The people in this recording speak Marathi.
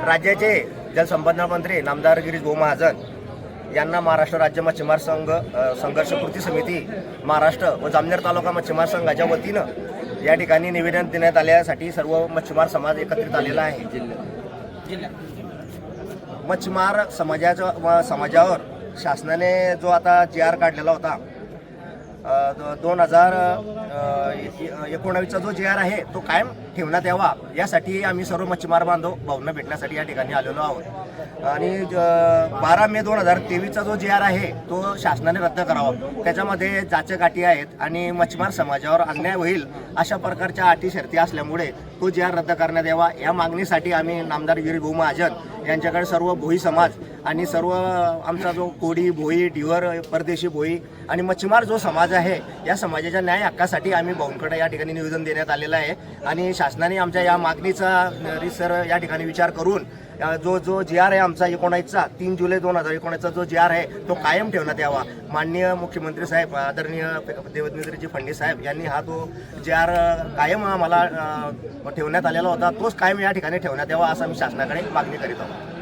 राज्याचे जलसंपदा मंत्री नामदार गिरीश भाऊ महाजन यांना महाराष्ट्र राज्य मच्छीमार संघर्ष कृती समिती महाराष्ट्र व जामनेर तालुका मच्छीमार संघाच्या वतीनं या ठिकाणी निवेदन देण्यात आल्यासाठी सर्व मच्छीमार समाज एकत्रित आलेला आहे। मच्छीमार समाजावर शासनाने जो आता GR काढलेला होता 2019चा जो GR आहे तो कायम ठेवण्यात यावा, यासाठी आम्ही सर्व मच्छीमार बांधव भाऊंना भेटण्यासाठी या ठिकाणी आलेलो आहोत। आणि 12 मे 2023चा जो GR आहे तो शासनाने रद्द करावा। त्याच्यामध्ये जाचक अटी आहेत आणि मच्छीमार समाजावर अन्याय होईल अशा प्रकारच्या अटी शर्ती असल्यामुळे तो GR रद्द करण्यात यावा, या मागणीसाठी आम्ही नामदार गिरीश भाऊ महाजन यांच्याकडे सर्व भोई समाज आणि सर्व आमचा जो कोडी भोई डिवर परदेशी भोई आणि मच्छीमार जो समाज आहे या समाजाच्या न्याय हक्कासाठी आम्ही भाऊंकडे या ठिकाणी निवेदन देण्यात आलेलं आहे। आणि शासनाने आमच्या या मागणीचा रिसर या ठिकाणी विचार करून जो GR आहे आमचा 19चा 3 जुलै 2019चा जो GR आहे तो कायम ठेवण्यात यावा। माननीय मुख्यमंत्री साहेब आदरणीय देवेंद्रजी फडणवीस साहेब यांनी हा तो GR कायम आम्हाला ठेवण्यात आलेला होता, तोच कायम या ठिकाणी ठेवण्यात यावा असं आम्ही शासनाकडे मागणी करीत आहोत।